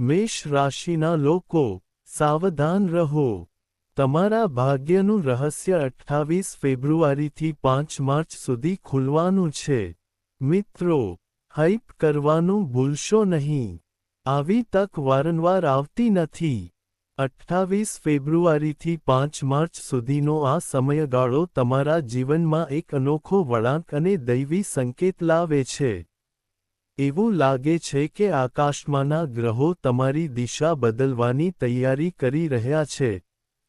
મેષ રાશિના લોકો, સાવધાન રહો. તમારા ભાગ્યનું રહસ્ય 28 ફેબ્રુઆરીથી 5 માર્ચ સુધી ખુલવાનું છે. મિત્રો, હાઇપ કરવાનું ભૂલશો નહીં. આવી તક વારંવાર આવતી નથી. 28 ફેબ્રુઆરીથી 5 માર્ચ સુધીનો આ સમયગાળો તમારા જીવનમાં એક અનોખો વળાંક અને દૈવી સંકેત લાવે છે. એવું લાગે છે કે આકાશમાંના ગ્રહો તમારી દિશા બદલવાની તૈયારી કરી રહ્યા છે,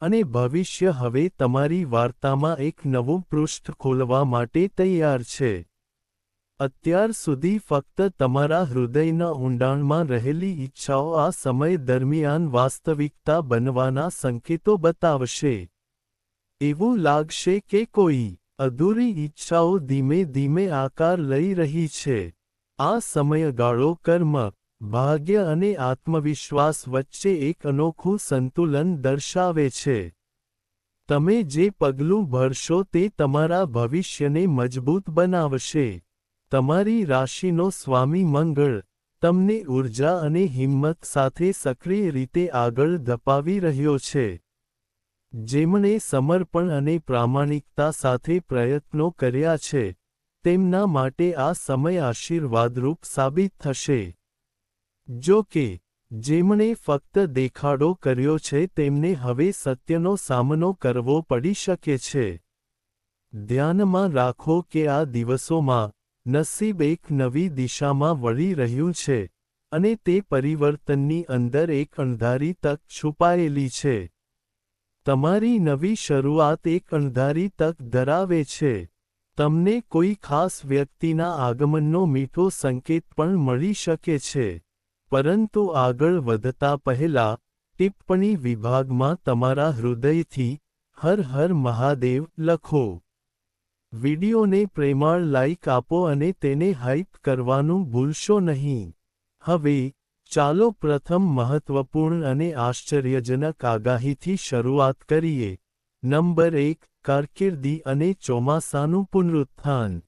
અને ભવિષ્ય હવે તમારી વાર્તામાં એક નવું પૃષ્ઠ ખોલવા માટે તૈયાર છે. અત્યાર સુધી ફક્ત તમારા હૃદયના ઊંડાણમાં રહેલી ઈચ્છાઓ આ સમય દરમિયાન વાસ્તવિકતા બનવાના સંકેતો બતાવશે. એવું લાગશે કે કોઈ અધૂરી ઈચ્છાઓ ધીમે ધીમે આકાર લઈ રહી છે. આ સમયગાળો કર્મ, ભાગ્ય અને આત્મવિશ્વાસ વચ્ચે એક અનોખું સંતુલન દર્શાવે છે. તમે જે પગલું ભરશો તે તમારા ભવિષ્યને મજબૂત બનાવશે. તમારી રાશિનો સ્વામી મંગળ તમને ઊર્જા અને હિંમત સાથે સક્રિય રીતે આગળ ધપાવી રહ્યો છે. જેમણે સમર્પણ અને પ્રામાણિકતા સાથે પ્રયત્નો કર્યા છે, તેમના માટે આ સમય આશીર્વાદરૂપ સાબિત થશે. જો કે, જેમણે ફક્ત દેખાડો કર્યો છે તેમને હવે સત્યનો સામનો કરવો પડી શકે છે. ધ્યાનમાં રાખો કે આ દિવસોમાં, નસીબ એક નવી દિશામાં વળી રહ્યું છે, અને તે પરિવર્તનની અંદર એક અણધારી તક છુપાયેલી છે. તમારી નવી શરૂઆત એક અણધારી તક ધરાવે છે. તમને કોઈ ખાસ વ્યક્તિના આગમનનો મીઠો સંકેત પણ મળી શકે છે. પરંતુ આગળ વધતા પહેલા, ટિપ્પણી વિભાગમાં તમારા હૃદયથી હર હર મહાદેવ લખો. વિડિયોને પ્રેમાળ લાઇક આપો અને તેને હાઇપ કરવાનું ભૂલશો નહીં. હવે, ચાલો પ્રથમ મહત્વપૂર્ણ અને આશ્ચર્યજનક આગાહીથી શરૂઆત કરીએ. નંબર 1, કારકિર્દી અને ચોમાસાનું પુનરુત્થાન.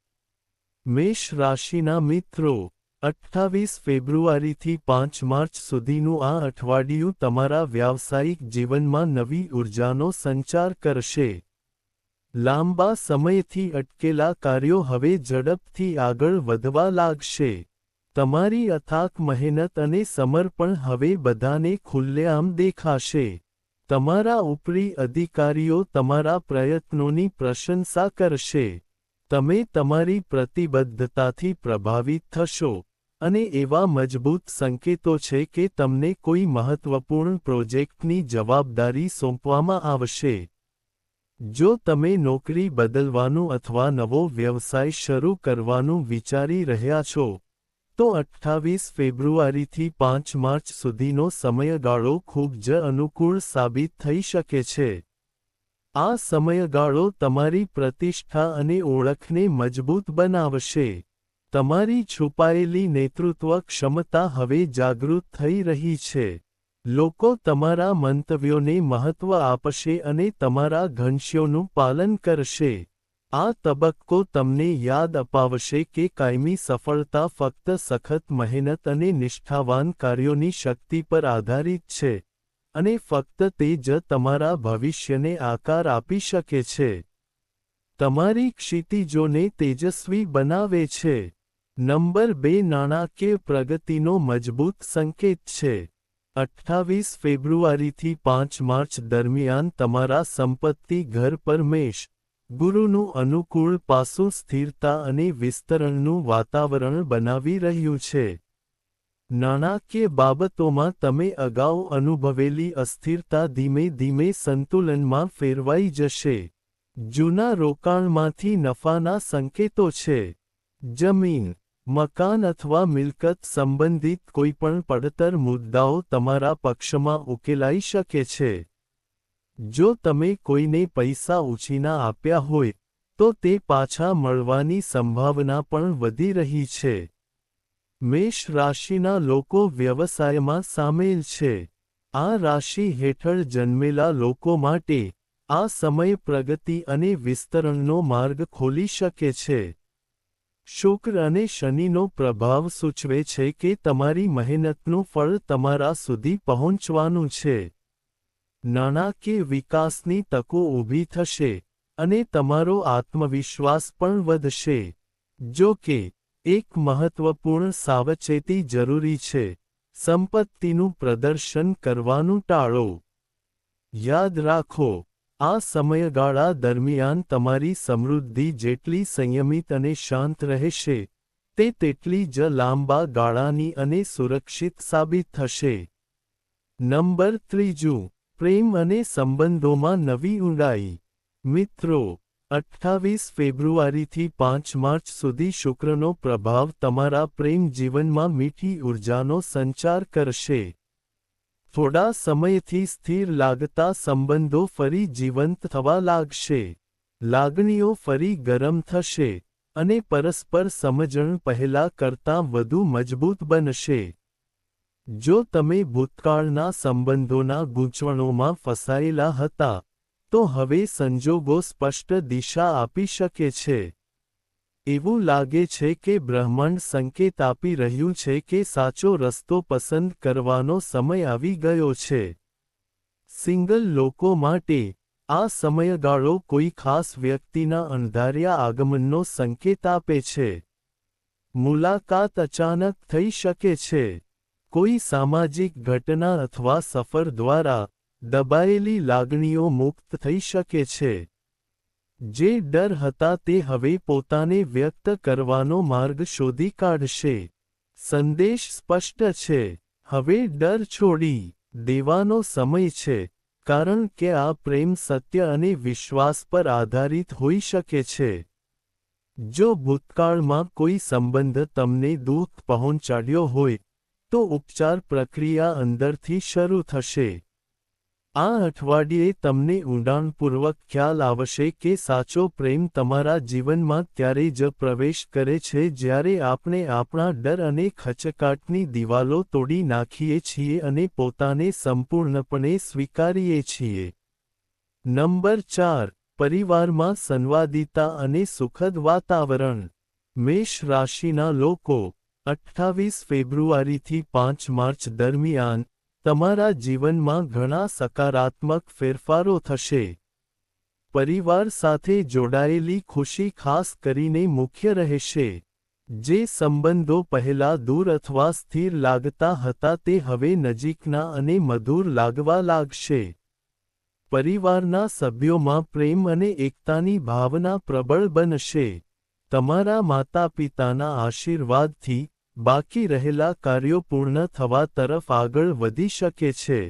મેષ રાશિના મિત્રો, 28 ફેબ્રુઆરીથી 5 માર્ચ સુધીનું આ અઠવાડિયું તમારા વ્યાવસાયિક જીવનમાં નવી ઊર્જાનો સંચાર કરશે. લાંબા સમયથી અટકેલા કાર્યો હવે ઝડપથી આગળ વધવા લાગશે. તમારી અથાક મહેનત અને સમર્પણ હવે બધાને ખુલ્લેઆમ દેખાશે. તમારા ઉપરી અધિકારીઓ તમારા પ્રયત્નોની પ્રશંસા કરશે. તમે તમારી પ્રતિબદ્ધતાથી પ્રભાવિત થશો, અને એવા મજબૂત સંકેતો છે કે તમને કોઈ મહત્વપૂર્ણ પ્રોજેક્ટની જવાબદારી સોંપવામાં આવશે. જો તમે નોકરી બદલવાનું અથવા નવો વ્યવસાય શરૂ કરવાનું વિચારી રહ્યા છો, તો 28 ફેબ્રુઆરીથી 5 માર્ચ સુધીનો સમયગાળો ખૂબ જ અનુકૂળ સાબિત થઈ શકે છે. આ સમયગાળો તમારી પ્રતિષ્ઠા અને ઓળખને મજબૂત બનાવશે. તમારી છુપાયેલી નેતૃત્વ ક્ષમતા હવે જાગૃત થઈ રહી છે. લોકો તમારા મંતવ્યોને મહત્વ આપશે અને તમારા ઘંટ્યોનું પાલન કરશે. આ તબક્કો તમને યાદ અપાવશે કે કાયમી સફળતા ફક્ત સખત મહેનત અને નિષ્ઠાવાન કાર્યોની શક્તિ પર આધારિત છે, અને ફક્ત તે જ તમારા ભવિષ્યને આકાર આપી શકે છે. તમારી ક્ષિતિજોને તેજસ્વી બનાવે છે. નંબર 2, નાણાકીય પ્રગતિનો મજબૂત સંકેત છે. 28 ફેબ્રુઆરીથી 5 માર્ચ દરમિયાન તમારા સંપત્તિ ઘર પર મેષ, ગુરુનું અનુકૂળ પાસું સ્થિરતા અને વિસ્તરણનું વાતાવરણ બનાવી રહ્યું છે. નાણાકીય બાબતોમાં તમે અગાઉ અનુભવેલી અસ્થિરતા ધીમે ધીમે સંતુલનમાં ફેરવાઈ જશે. જૂના રોકાણમાંથી નફાના સંકેતો છે. જમીન, મકાન અથવા મિલકત સંબંધિત કોઈપણ પડતર મુદ્દાઓ તમારા પક્ષમાં ઉકેલાઈ શકે છે. જો તમે કોઈને પૈસા ઉછીના આપ્યા હોય, તો તે પાછા મળવાની સંભાવના પણ વધી રહી છે. મેષ રાશિના લોકો વ્યવસાયમાં સામેલ છે. આ રાશિ હેઠળ જન્મેલા લોકો માટે, આ સમય પ્રગતિ અને વિસ્તરણનો માર્ગ ખોલી શકે છે. શુક્ર અને શનિનો પ્રભાવ સૂચવે છે કે તમારી મહેનતનું ફળ તમારા સુધી પહોંચવાનું છે. નાણાકીય વિકાસની તકો ઊભી થશે અને તમારો આત્મવિશ્વાસ પણ વધશે. જો કે, એક મહત્વપૂર્ણ સાવચેતી જરૂરી છે: સંપત્તિનું પ્રદર્શન કરવાનું ટાળો. યાદ રાખો, આ સમયગાળા દરમિયાન તમારી સમૃદ્ધિ જેટલી સંયમિત અને શાંત રહેશે, તે તેટલી જ લાંબા ગાળાની અને સુરક્ષિત સાબિત થશે. નંબર 3, પ્રેમ અને સંબંધોમાં નવી ઊંડાઈ. મિત્રો, 28 ફેબ્રુઆરીથી 5 માર્ચ સુધી શુક્રનો પ્રભાવ તમારા પ્રેમ જીવનમાં મીઠી ઊર્જાનો સંચાર કરશે. થોડા સમયથી સ્થિર લાગતા સંબંધો ફરી જીવંત થવા લાગશે. લાગણીઓ ફરી ગરમ થશે અને પરસ્પર સમજણ પહેલા કરતાં વધુ મજબૂત બનશે. જો તમે ભૂતકાળના સંબંધોના ગૂંચવણોમાં ફસાયેલા હતા, તો હવે સંજોગો સ્પષ્ટ દિશા આપી શકે છે. એવું લાગે છે કે બ્રહ્માંડ સંકેત આપી રહ્યું છે કે સાચો રસ્તો પસંદ કરવાનો સમય આવી ગયો છે. સિંગલ લોકો માટે, આ સમયગાળો કોઈ ખાસ વ્યક્તિના અણધાર્યા આગમનનો સંકેત આપે છે. મુલાકાત અચાનક થઈ શકે છે. કોઈ સામાજિક ઘટના અથવા સફર દ્વારા, દબાયેલી લાગણીઓ મુક્ત થઈ શકે છે. જે ડર હતા તે હવે પોતાને વ્યક્ત કરવાનો માર્ગ શોધી કાઢશે. સંદેશ સ્પષ્ટ છે: હવે ડર છોડી દેવાનો સમય છે, કારણ કે આ પ્રેમ સત્ય અને વિશ્વાસ પર આધારિત હોઈ શકે છે. જો ભૂતકાળમાં કોઈ સંબંધ તમને દુઃખ પહોંચાડ્યો હોય, તો ઉપચાર પ્રક્રિયા અંદરથી શરૂ થશે. આ અઠવાડિયે તમને ઊંડાણપૂર્વક ખ્યાલ આવશે કે સાચો પ્રેમ તમારા જીવનમાં ત્યારે જ પ્રવેશ કરે છે જ્યારે આપણે આપણા ડર અને ખચકાટની દિવાલો તોડી નાખીએ છીએ અને પોતાને સંપૂર્ણપણે સ્વીકારીએ છીએ. નંબર 4, પરિવારમાં સંવાદિતા અને સુખદ વાતાવરણ. મેષ રાશિના લોકો, 28 ફેબ્રુઆરીથી 5 માર્ચ દરમિયાન, તમારા જીવનમાં ઘણા સકારાત્મક ફેરફારો થશે. પરિવાર સાથે જોડાયેલી ખુશી ખાસ કરીને મુખ્ય રહેશે. જે સંબંધો પહેલા દૂર અથવા સ્થિર લાગતા હતા તે હવે નજીકના અને મધુર લાગવા લાગશે. પરિવારના સભ્યોમાં પ્રેમ અને એકતાની ભાવના પ્રબળ બનશે. તમારા માતાપિતાના આશીર્વાદથી, બાકી રહેલા કાર્યો પૂર્ણ થવા તરફ આગળ વધી શકે છે.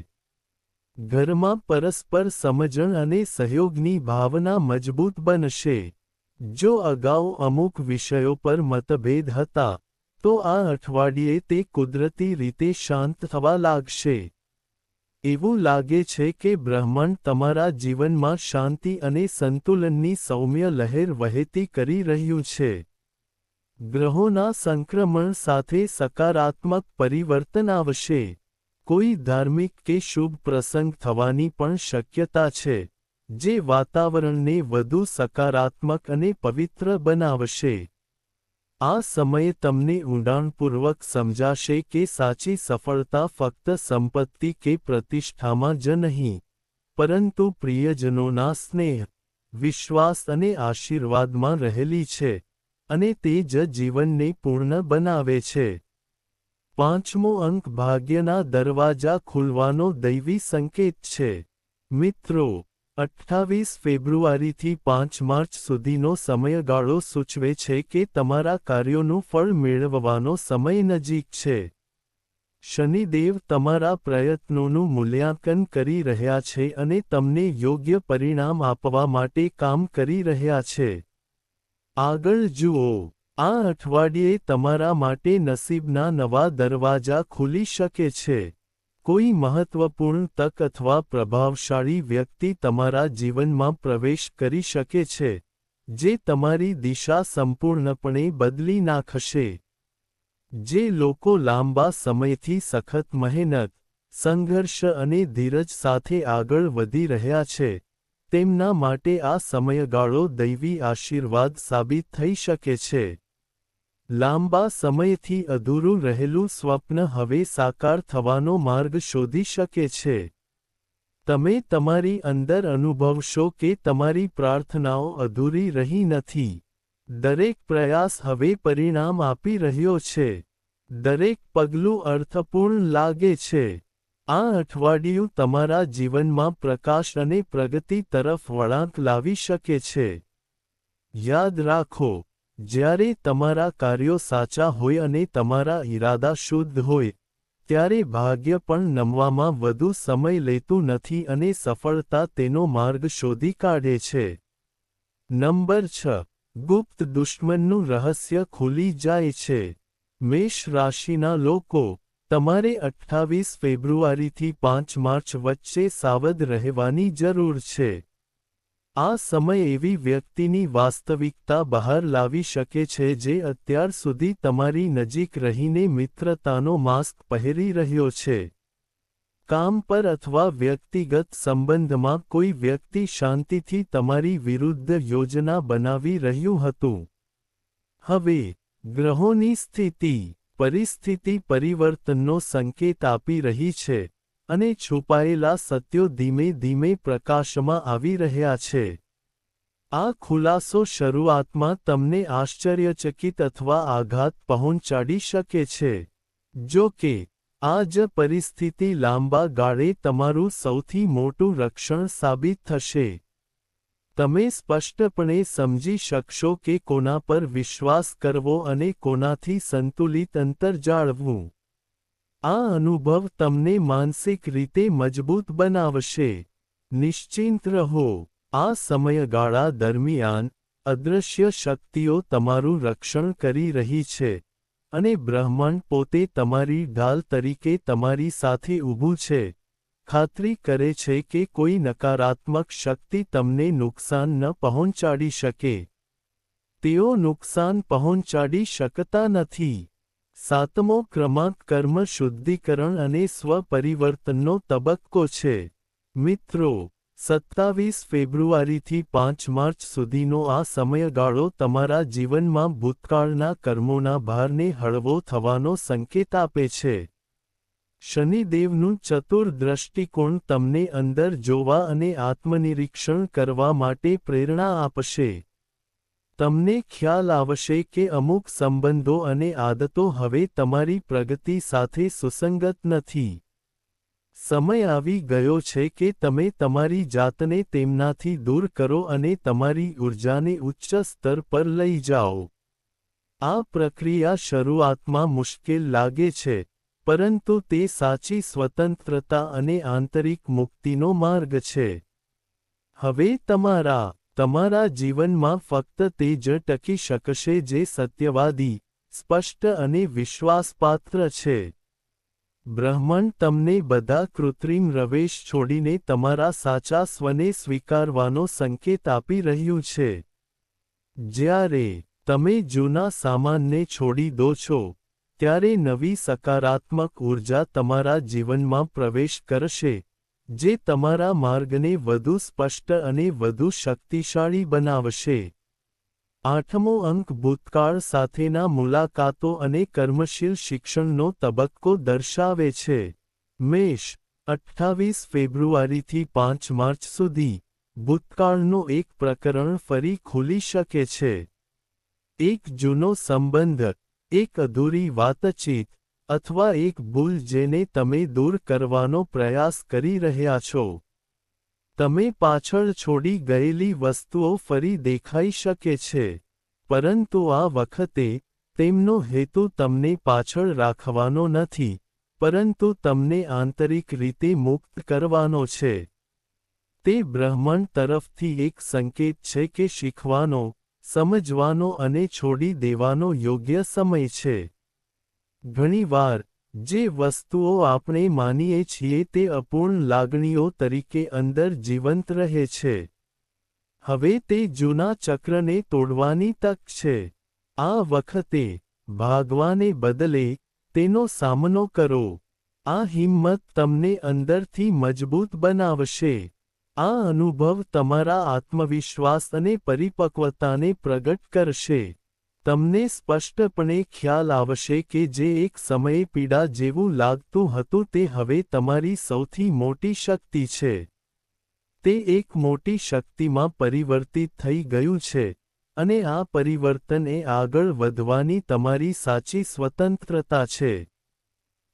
ઘરમાં પરસ્પર સમજણ અને સહયોગની ભાવના મજબૂત બનશે. જો અગાઉ અમુક વિષયો પર મતભેદ હતા, તો આ અઠવાડિયે તે કુદરતી રીતે શાંત થવા લાગશે. એવું લાગે છે કે બ્રહ્માંડ તમારા જીવનમાં શાંતિ અને સંતુલનની સૌમ્ય લહેર વહેતી કરી રહ્યું છે. ગ્રહોના સંક્રમણ સાથે સકારાત્મક પરિવર્તન આવશે. કોઈ ધાર્મિક કે શુભ પ્રસંગ થવાની પણ શક્યતા છે, જે વાતાવરણને વધુ સકારાત્મક અને પવિત્ર બનાવશે. આ સમયે તમને ઊંડાણપૂર્વક સમજાશે કે સાચી સફળતા ફક્ત સંપત્તિ કે પ્રતિષ્ઠામાં જ નહીં, પરંતુ પ્રિયજનોના સ્નેહ, વિશ્વાસ અને આશીર્વાદમાં રહેલી છે, અને તે જ જીવનને પૂર્ણ બનાવે છે. 5મો અંક ભાગ્યના દરવાજા ખુલવાનો દૈવી સંકેત છે. મિત્રો, 28 ફેબ્રુઆરીથી 5 માર્ચ સુધીનો સમયગાળો સૂચવે છે કે તમારા કાર્યોનું ફળ મેળવવાનો સમય નજીક છે. શનિદેવ તમારા પ્રયત્નોનું મૂલ્યાંકન કરી રહ્યા છે અને તમને યોગ્ય પરિણામ આપવા માટે કામ કરી રહ્યા છે. આગળ જુઓ. આ અઠવાડિયે તમારા માટે નસીબના નવા દરવાજા ખુલી શકે છે. કોઈ મહત્વપૂર્ણ તક અથવા પ્રભાવશાળી વ્યક્તિ તમારા જીવનમાં પ્રવેશ કરી શકે છે, જે તમારી દિશા સંપૂર્ણપણે બદલી નાખશે. જે લોકો લાંબા સમયથી સખત મહેનત, સંઘર્ષ અને ધીરજ સાથે આગળ વધી રહ્યા છે, તેમના માટે આ સમયગાળો દૈવી આશીર્વાદ સાબિત થઈ શકે છે. લાંબા સમયથી અધૂરું રહેલું સ્વપ્ન હવે સાકાર થવાનો માર્ગ શોધી શકે છે. તમે તમારી અંદર અનુભવશો કે તમારી પ્રાર્થનાઓ અધૂરી રહી નથી. દરેક પ્રયાસ હવે પરિણામ આપી રહ્યો છે. દરેક પગલું અર્થપૂર્ણ લાગે છે. આ અઠવાડિયું તમારા જીવનમાં પ્રકાશ અને પ્રગતિ તરફ વળાંક લાવી શકે છે. યાદ રાખો, જ્યારે તમારા કાર્યો સાચા હોય અને તમારા ઈરાદા શુદ્ધ હોય, ત્યારે ભાગ્ય પણ નમવામાં વધુ સમય લેતું નથી અને સફળતા તેનો માર્ગ શોધી કાઢે છે. નંબર 6. ગુપ્ત દુશ્મનનું રહસ્ય ખુલી જાય છે. મેષ રાશિના લોકો, તમારે 28 ફેબ્રુઆરીથી 5 માર્ચ વચ્ચે સાવધ રહેવાની જરૂર છે. આ સમય એવી વ્યક્તિની વાસ્તવિકતા બહાર લાવી શકે છે જે અત્યાર સુધી તમારી નજીક રહીને મિત્રતાનો માસ્ક પહેરી રહ્યો છે. કામ પર અથવા વ્યક્તિગત સંબંધમાં કોઈ વ્યક્તિ શાંતિથી તમારી વિરુદ્ધ યોજના બનાવી રહ્યું હતું. હવે, ગ્રહોની સ્થિતિ, પરિસ્થિતિ પરિવર્તનનો સંકેત આપી રહી છે, અને છુપાયેલા સત્યો ધીમે ધીમે પ્રકાશમાં આવી રહ્યા છે. આ ખુલાસો શરૂઆતમાં તમને આશ્ચર્યચકિત અથવા આઘાત પહોંચાડી શકે છે. જો કે, આ જ પરિસ્થિતિ લાંબા ગાળે તમારું સૌથી મોટું રક્ષણ સાબિત થશે. તમે સ્પષ્ટપણે સમજી શકશો કે કોના પર વિશ્વાસ કરવો અને કોનાથી સંતુલિત અંતર જાળવવું. આ અનુભવ તમને માનસિક રીતે મજબૂત બનાવશે. નિશ્ચિંત રહો, આ સમયગાળા દરમિયાન, અદૃશ્ય શક્તિઓ તમારું રક્ષણ કરી રહી છે, અને બ્રહ્માંડ પોતે તમારી ઢાલ તરીકે તમારી સાથે ઊભું છે, ખાતરી કરે છે કે કોઈ નકારાત્મક શક્તિ તમને નુકસાન ન પહોંચાડી શકે. તેઓ નુકસાન પહોંચાડી શકતા નથી. 7મો ક્રમાંક કર્મ શુદ્ધિકરણ અને સ્વ-પરિવર્તનનો તબક્કો છે. મિત્રો, 27 ફેબ્રુઆરીથી 5 માર્ચ સુધીનો આ સમયગાળો તમારા જીવનમાં ભૂતકાળના કર્મોના ભારને હળવો થવાનો સંકેત આપે છે. શનિદેવનું ચતુર દૃષ્ટિકોણ તમને અંદર જોવા અને આત્મનિરીક્ષણ કરવા માટે પ્રેરણા આપશે. તમને ખ્યાલ આવશે કે અમુક સંબંધો અને આદતો હવે તમારી પ્રગતિ સાથે સુસંગત નથી. સમય આવી ગયો છે કે તમે તમારી જાતને તેમનાથી દૂર કરો અને તમારી ઊર્જાને ઉચ્ચ સ્તર પર લઈ જાઓ. આ પ્રક્રિયા શરૂઆતમાં મુશ્કેલ લાગે છે, પરંતુ તે સાચી સ્વતંત્રતા અને આંતરિક મુક્તિનો માર્ગ છે. હવે તમારા જીવનમાં ફક્ત તે જ ટકી શકશે જે સત્યવાદી, સ્પષ્ટ અને વિશ્વાસપાત્ર છે. બ્રહ્માંડ તમને બધા કૃત્રિમ રવેશ છોડીને તમારા સાચા સ્વને સ્વીકારવાનો સંકેત આપી રહ્યું છે. જ્યારે તમે જૂના સામાનને છોડી દો છો, ત્યારે નવી સકારાત્મક ઊર્જા તમારા જીવનમાં પ્રવેશ કરશે, જે તમારા માર્ગને વધુ સ્પષ્ટ અને વધુ શક્તિશાળી બનાવશે. 8મો અંક ભૂતકાળ સાથેના મુલાકાતો અને કર્મશીલ શિક્ષણનો તબક્કો દર્શાવે છે. મેષ, 28 ફેબ્રુઆરીથી 5 માર્ચ સુધી, ભૂતકાળનો એક પ્રકરણ ફરી ખુલી શકે છે. એક જૂનો સંબંધ, એક અધૂરી વાતચીત, અથવા એક ભૂલ જેને તમે દૂર કરવાનો પ્રયાસ કરી રહ્યા છો. તમે પાછળ છોડી ગયેલી વસ્તુઓ ફરી દેખાઈ શકે છે. પરંતુ આ વખતે, તેમનો હેતુ તમને પાછળ રાખવાનો નથી, પરંતુ તમને આંતરિક રીતે મુક્ત કરવાનો છે. તે બ્રહ્માંડ તરફથી એક સંકેત છે કે શીખવાનો, સમજવાનો અને છોડી દેવાનો યોગ્ય સમય છે. ઘણીવાર, જે વસ્તુઓ આપણે માનીએ છીએ તે અપૂર્ણ લાગણીઓ તરીકે અંદર જીવંત રહે છે. હવે તે જૂના ચક્રને તોડવાની તક છે. આ વખતે, ભાગવાને બદલે, તેનો સામનો કરો. આ હિંમત તમને અંદરથી મજબૂત બનાવશે. આ અનુભવ તમારા આત્મવિશ્વાસ અને પરિપક્વતાને પ્રગટ કરશે. તમને સ્પષ્ટપણે ખ્યાલ આવશે કે જે એક સમયે પીડા જેવું લાગતું હતું તે હવે તમારી સૌથી મોટી શક્તિ છે. તે એક મોટી શક્તિમાં પરિવર્તિત થઈ ગયું છે, અને આ પરિવર્તન એ આગળ વધવાની તમારી સાચી સ્વતંત્રતા છે.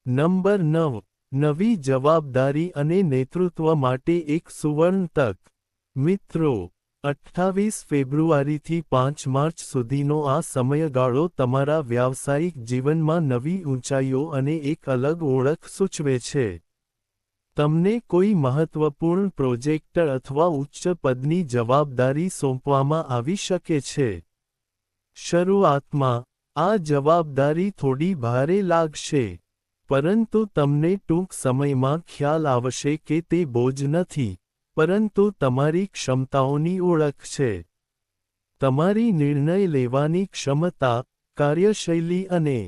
નંબર 9. નવી જવાબદારી અને નેતૃત્વ માટે એક સુવર્ણ તક. મિત્રો, 28 ફેબ્રુઆરીથી 5 માર્ચ સુધીનો આ સમયગાળો તમારા વ્યાવસાયિક જીવનમાં નવી ઊંચાઈઓ અને એક અલગ ઓળખ સૂચવે છે. તમને કોઈ મહત્વપૂર્ણ પ્રોજેક્ટ અથવા ઉચ્ચ પદની જવાબદારી સોંપવામાં આવી શકે છે. શરૂઆતમાં, આ જવાબદારી થોડી ભારે લાગશે, પરંતુ તમને ટૂંક સમયમાં ખ્યાલ આવશે કે તે બોજ નથી, પરંતુ તમારી ક્ષમતાઓની ઓળખ છે. તમારી નિર્ણય લેવાની ક્ષમતા, કાર્યશૈલી અને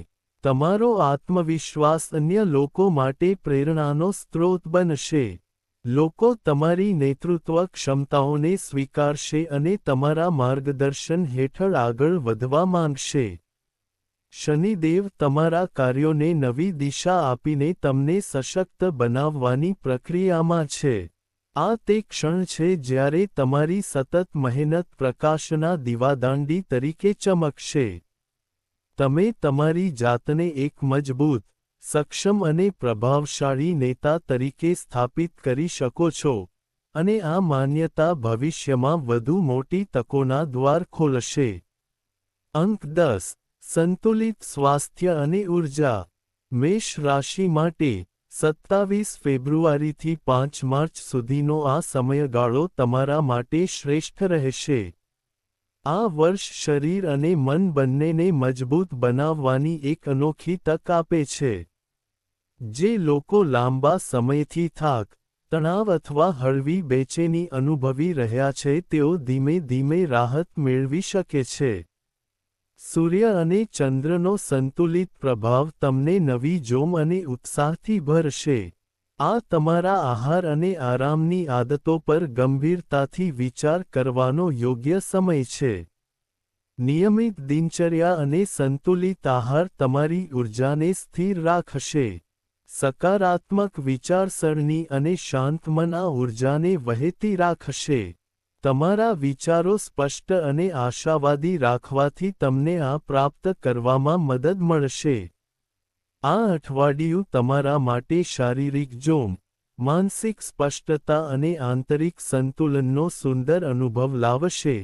તમારો આત્મવિશ્વાસ અન્ય લોકો માટે પ્રેરણાનો સ્ત્રોત બનશે. લોકો તમારી નેતૃત્વ ક્ષમતાઓને સ્વીકારશે અને તમારા માર્ગદર્શન હેઠળ આગળ વધવા માંગશે. શનિદેવ તમારા કાર્યોને નવી દિશા આપીને તમને સશક્ત બનાવવાની પ્રક્રિયામાં છે. આ તે ક્ષણ છે જ્યારે તમારી સતત મહેનત પ્રકાશના દીવાદાંડી તરીકે ચમકશે. તમે તમારી જાતને એક મજબૂત, સક્ષમ અને પ્રભાવશાળી નેતા તરીકે સ્થાપિત કરી શકો છો, અને આ માન્યતા ભવિષ્યમાં વધુ મોટી તકોના દ્વાર ખોલશે. અંક 10. સંતુલિત સ્વાસ્થ્ય અને ઊર્જા. મેષ રાશિ માટે 27 ફેબ્રુઆરીથી 5 માર્ચ સુધીનો આ સમયગાળો તમારા માટે શ્રેષ્ઠ રહેશે. આ વર્ષ શરીર અને મન બંનેને મજબૂત બનાવવાની એક અનોખી તક આપે છે. જે લોકો લાંબા સમયથી થાક, તણાવ અથવા હળવી બેચેની અનુભવી રહ્યા છે તેઓ ધીમે ધીમે રાહત મેળવી શકે છે. સૂર્ય અને ચંદ્રનો સંતુલિત પ્રભાવ તમને નવી જોમ અને ઉત્સાહથી ભરશે. આ તમારા આહાર અને આરામની આદતો પર ગંભીરતાથી વિચાર કરવાનો યોગ્ય સમય છે. નિયમિત દિનચર્યા અને સંતુલિત આહાર તમારી ઊર્જાને સ્થિર રાખશે. સકારાત્મક વિચારસરણી અને શાંત મન આ ઊર્જાને વહેતી રાખશે. તમારા વિચારો સ્પષ્ટ અને આશાવાદી રાખવાથી તમને આ પ્રાપ્ત કરવામાં મદદ મળશે. આ અઠવાડિયું તમારા માટે શારીરિક જોમ, માનસિક સ્પષ્ટતા અને આંતરિક સંતુલનનો સુંદર અનુભવ લાવશે,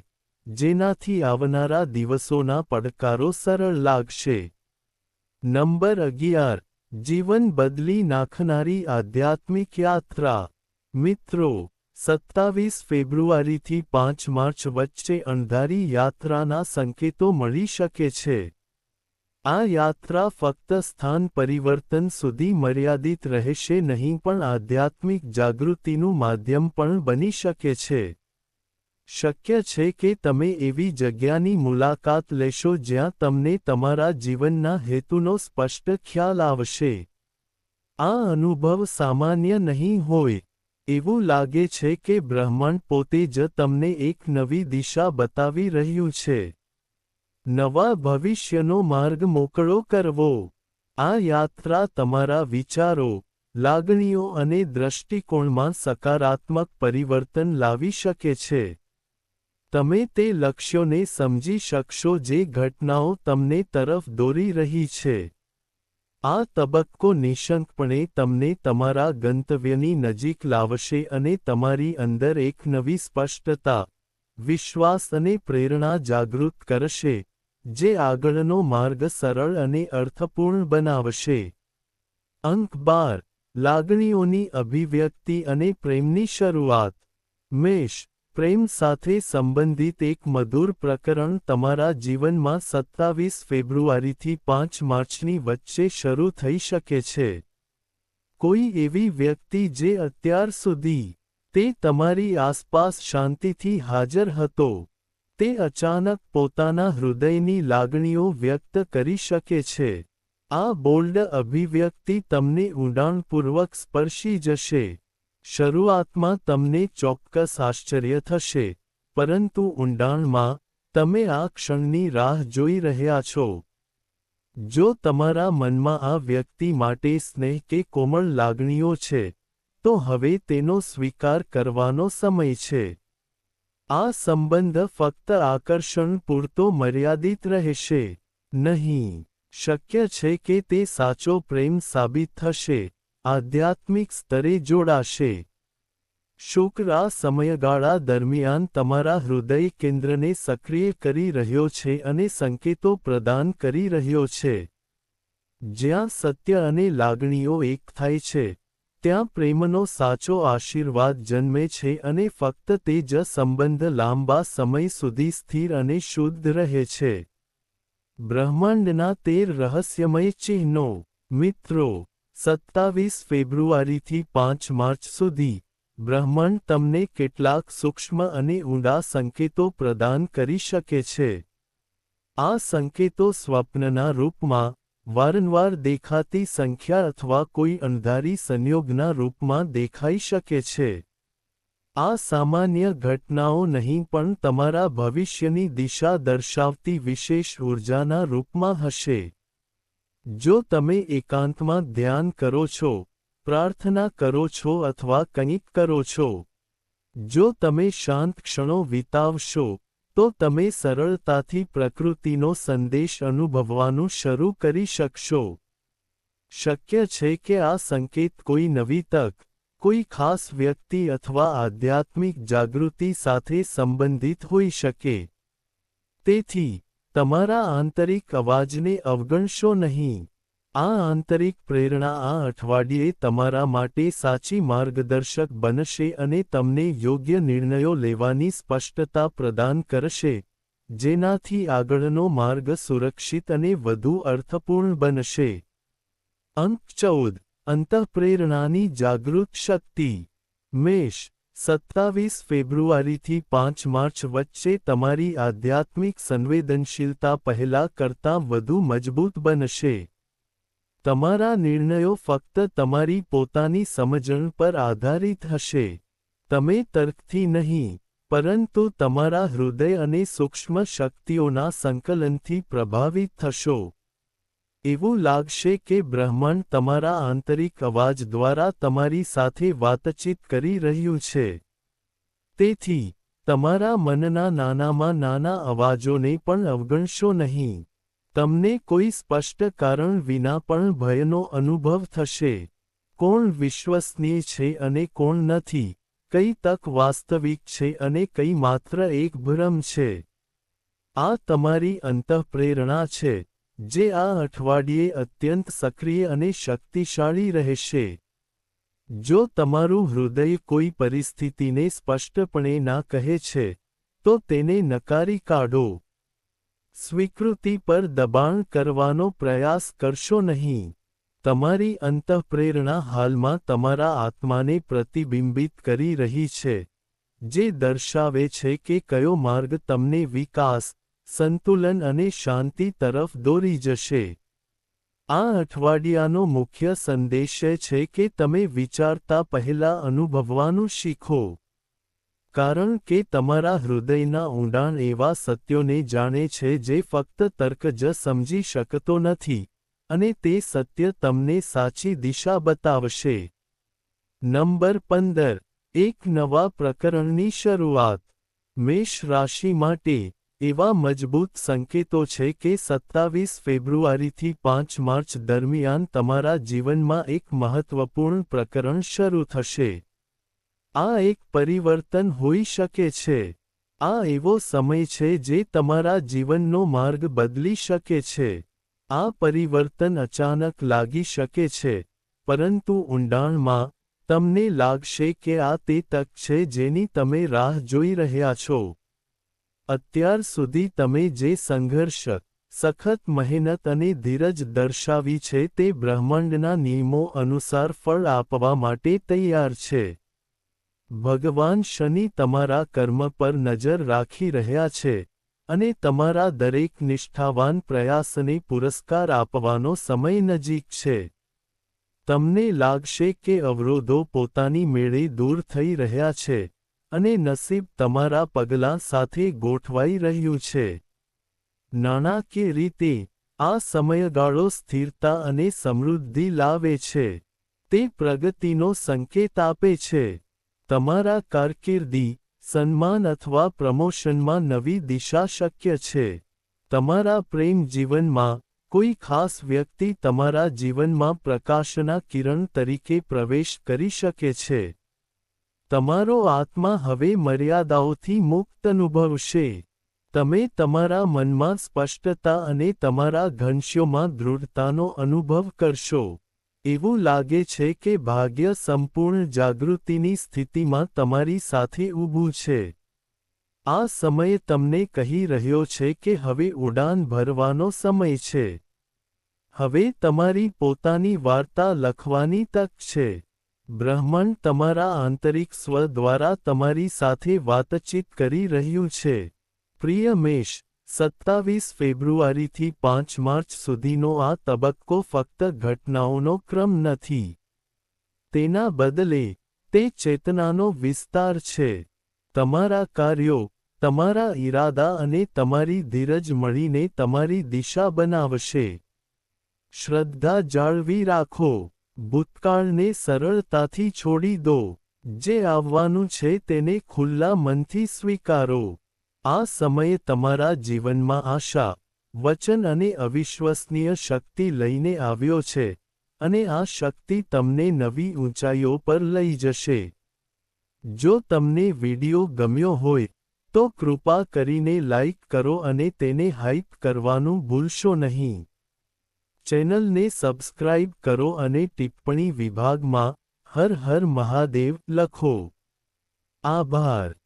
જેનાથી આવનારા દિવસોના પડકારો સરળ લાગશે. નંબર 11. જીવન બદલી નાખનારી આધ્યાત્મિક યાત્રા. મિત્રો, 27 ફેબ્રુઆરીથી 5 માર્ચ વચ્ચે અણધારી યાત્રાના સંકેતો મળી શકે છે. આ યાત્રા ફક્ત સ્થાન પરિવર્તન સુધી મર્યાદિત રહેશે નહીં પણ આધ્યાત્મિક જાગૃતિનું માધ્યમ પણ બની શકે છે. શક્ય છે કે તમે એવી જગ્યાની મુલાકાત લેશો જ્યાં તમને તમારા જીવનના હેતુનો સ્પષ્ટ ખ્યાલ આવશે. આ અનુભવ સામાન્ય નહીં હોય. એવું લાગે છે કે બ્રહ્માંડ પોતે જ તમને એક નવી દિશા બતાવી રહ્યું છે. નવા ભવિષ્યનો માર્ગ મોકળો કરવો. આ યાત્રા તમારા વિચારો, લાગણીઓ અને દૃષ્ટિકોણમાં સકારાત્મક પરિવર્તન લાવી શકે છે. તમે તે લક્ષ્યોને સમજી શકશો જે ઘટનાઓ તમને તરફ દોરી રહી છે. આ તબક્કો નિઃશંકપણે તમને તમારા ગંતવ્યની નજીક લાવશે અને તમારી અંદર એક નવી સ્પષ્ટતા, વિશ્વાસ અને પ્રેરણા જાગૃત કરશે, જે આગળનો માર્ગ સરળ અને અર્થપૂર્ણ બનાવશે. અંક 12. લાગણીઓની અભિવ્યક્તિ અને પ્રેમની શરૂઆત. મેષ, પ્રેમ સાથે સંબંધિત એક મધુર પ્રકરણ તમારા જીવનમાં 27 ફેબ્રુઆરીથી 5 માર્ચની વચ્ચે શરૂ થઈ શકે છે. કોઈ એવી વ્યક્તિ જે અત્યાર સુધી તે તમારી આસપાસ શાંતિથી હાજર હતો, તે અચાનક પોતાના હૃદયની લાગણીઓ વ્યક્ત કરી શકે છે. આ બોલ્ડ અભિવ્યક્તિ તમને ઊંડાણપૂર્વક સ્પર્શી જશે. શરૂઆતમાં તમને ચોક્કસ આશ્ચર્ય થશે, પરંતુ ઊંડાણમાં, તમે આ ક્ષણની રાહ જોઈ રહ્યા છો. જો તમારા મનમાં આ વ્યક્તિ માટે સ્નેહ કે કોમળ લાગણીઓ છે, તો હવે તેનો સ્વીકાર કરવાનો સમય છે. આ સંબંધ ફક્ત આકર્ષણ પૂરતો મર્યાદિત રહેશે નહીં. શક્ય છે કે તે સાચો પ્રેમ સાબિત થશે, આધ્યાત્મિક સ્તરે જોડાશે. શુક્ર આ સમયગાળા દરમિયાન તમારા હૃદય કેન્દ્રને સક્રિય કરી રહ્યો છે અને સંકેતો પ્રદાન કરી રહ્યો છે. જ્યાં સત્ય અને લાગણીઓ એક થાય છે, ત્યાં પ્રેમનો સાચો આશીર્વાદ જન્મે છે અને ફક્ત તે જ સંબંધ લાંબા સમય સુધી સ્થિર અને શુદ્ધ રહે છે. બ્રહ્માંડના 13 રહસ્યમય ચિહ્નો. મિત્રો, 27 ફેબ્રુઆરીથી 5 માર્ચ સુધી, બ્રહ્માંડ તમને કેટલાક સૂક્ષ્મ અને ઊંડા સંકેતો પ્રદાન કરી શકે છે. આ સંકેતો સ્વપ્નના રૂપમાં, વારંવાર દેખાતી સંખ્યા અથવા કોઈ અણધારી સંયોગના રૂપમાં દેખાઈ શકે છે. આ સામાન્ય ઘટનાઓ નહીં પણ તમારા ભવિષ્યની દિશા દર્શાવતી વિશેષ ઊર્જાના રૂપમાં હશે. જો તમે એકાંતમાં ધ્યાન કરો છો, પ્રાર્થના કરો છો અથવા કંઈક કરો છો, જો તમે શાંત ક્ષણો વિતાવશો, તો તમે સરળતાથી પ્રકૃતિનો સંદેશ અનુભવવાનું શરૂ કરી શકશો. શક્ય છે કે આ સંકેત કોઈ નવી તક, કોઈ ખાસ વ્યક્તિ અથવા આધ્યાત્મિક જાગૃતિ સાથે સંબંધિત હોઈ શકે. તેથી, તમારા આંતરિક અવાજને અવગણશો નહીં. આ આંતરિક પ્રેરણા આ અઠવાડિયે તમારા માટે સાચી માર્ગદર્શક બનશે અને તમને યોગ્ય નિર્ણયો લેવાની સ્પષ્ટતા પ્રદાન કરશે, જેનાથી આગળનો માર્ગ સુરક્ષિત અને વધુ અર્થપૂર્ણ બનશે. અંક 14. અંતઃપ્રેરણાની જાગૃત શક્તિ. મેષ, 27 ફેબ્રુઆરીથી 5 માર્ચ વચ્ચે તમારી આધ્યાત્મિક સંવેદનશીલતા પહેલા કરતાં વધુ મજબૂત બનશે. તમારા નિર્ણયો ફક્ત તમારી પોતાની સમજણ પર આધારિત હશે. તમે તર્કથી નહીં, પરંતુ તમારા હૃદય અને સૂક્ષ્મ શક્તિઓના સંકલનથી પ્રભાવિત થશો. એવું લાગશે કે બ્રહ્માંડ તમારા આંતરિક અવાજ દ્વારા તમારી સાથે વાતચીત કરી રહ્યું છે. તેથી, તમારા મનના નાનામાં નાના અવાજોને પણ અવગણશો નહીં. તમને કોઈ સ્પષ્ટ કારણ વિના પણ ભયનો અનુભવ થશે. કોણ વિશ્વસનીય છે અને કોણ નથી, કઈ તક વાસ્તવિક છે અને કઈ માત્ર એક ભ્રમ છે. આ તમારી અંતઃપ્રેરણા છે, જે આ અઠવાડિયે અત્યંત સક્રિય અને શક્તિશાળી રહેશે. જો તમારું હૃદય કોઈ પરિસ્થિતિને સ્પષ્ટપણે ના કહે છે, તો તેને નકારી કાઢો. સ્વીકૃતિ પર દબાણ કરવાનો પ્રયાસ કરશો નહીં. તમારી અંતઃપ્રેરણા હાલમાં તમારા આત્માને પ્રતિબિંબિત કરી રહી છે, જે દર્શાવે છે કે કયો માર્ગ તમને વિકાસ, સંતુલન અને શાંતિ તરફ દોરી જશે. આ અઠવાડિયાનો મુખ્ય સંદેશ છે કે તમે વિચારતા પહેલા અનુભવવાનું શીખો. કારણ કે તમારા હૃદયના ઊંડાણ એવા સત્યોને જાણે છે જે ફક્ત તર્ક જ સમજી શકતો નથી, અને તે સત્ય તમને સાચી દિશા બતાવશે. નંબર 15. એક નવા પ્રકરણની શરૂઆત. મેષ રાશિ માટે, એવા મજબૂત સંકેતો છે કે 27 ફેબ્રુઆરીથી 5 માર્ચ દરમિયાન તમારા જીવનમાં એક મહત્વપૂર્ણ પ્રકરણ શરૂ થશે. આ એક પરિવર્તન હોઈ શકે છે. આ એવો સમય છે જે તમારા જીવનનો માર્ગ બદલી શકે છે. આ પરિવર્તન અચાનક લાગી શકે છે, પરંતુ ઊંડાણમાં, તમને લાગશે કે આ તે તક છે જેની તમે રાહ જોઈ રહ્યા છો. અત્યાર સુધી તમે જે સંઘર્ષ, સખત મહેનત અને ધીરજ દર્શાવી છે તે બ્રહ્માંડના નિયમો અનુસાર ફળ આપવા માટે તૈયાર છે. ભગવાન શનિ તમારા કર્મ પર નજર રાખી રહ્યા છે, અને તમારા દરેક નિષ્ઠાવાન પ્રયાસને પુરસ્કાર આપવાનો સમય નજીક છે. તમને લાગશે કે અવરોધો પોતાની મેળે દૂર થઈ રહ્યા છે, અને નસીબ તમારા પગલાં સાથે ગોઠવાઈ રહ્યું છે. નાણાકીય રીતે, આ સમયગાળો સ્થિરતા અને સમૃદ્ધિ લાવે છે. તે પ્રગતિનો સંકેત આપે છે. તમારા કારકિર્દી, સન્માન અથવા પ્રમોશનમાં નવી દિશા શક્ય છે. તમારા પ્રેમ જીવનમાં, કોઈ ખાસ વ્યક્તિ તમારા જીવનમાં પ્રકાશના કિરણ તરીકે પ્રવેશ કરી શકે છે. તમારો આત્મા હવે મર્યાદાઓથી મુક્ત અનુભવશે. તમે તમારા મનમાં સ્પષ્ટતા અને તમારા ઘનશ્યોમાં દૃઢતાનો અનુભવ કરશો. એવું લાગે છે કે ભાગ્ય સંપૂર્ણ જાગૃતિની સ્થિતિમાં તમારી સાથે ઊભું છે. આ સમય તમને કહી રહ્યો છે કે હવે ઉડાન ભરવાનો સમય છે. હવે તમારી પોતાની વાર્તા લખવાની તક છે. બ્રહ્માંડ તમારા આંતરિક સ્વ દ્વારા તમારી સાથે વાતચીત કરી રહ્યું છે. પ્રિય મેષ, 27 ફેબ્રુઆરીથી 5 માર્ચ સુધીનો આ તબક્કો ફક્ત ઘટનાઓનો ક્રમ નથી. તેના બદલે, તે ચેતનાનો વિસ્તાર છે. તમારા કાર્યો, તમારા ઈરાદા અને તમારી ધીરજ મળીને તમારી દિશા બનાવશે. શ્રદ્ધા જાળવી રાખો. ભૂતકાળને સરળતાથી છોડી દો. જે આવવાનું છે તેને ખુલ્લા મનથી સ્વીકારો. આ સમયે તમારા જીવનમાં આશા, વચન અને અવિશ્વસનીય શક્તિ લઈને આવ્યો છે, અને આ શક્તિ તમને નવી ઊંચાઈઓ પર લઈ જશે. જો તમને વિડિયો ગમ્યો હોય, તો કૃપા કરીને લાઇક કરો અને તેને હાઇપ કરવાનું ભૂલશો નહીં. ચેનલને સબસ્ક્રાઇબ કરો અને ટિપ્પણી વિભાગમાં હર હર મહાદેવ લખો. આભાર.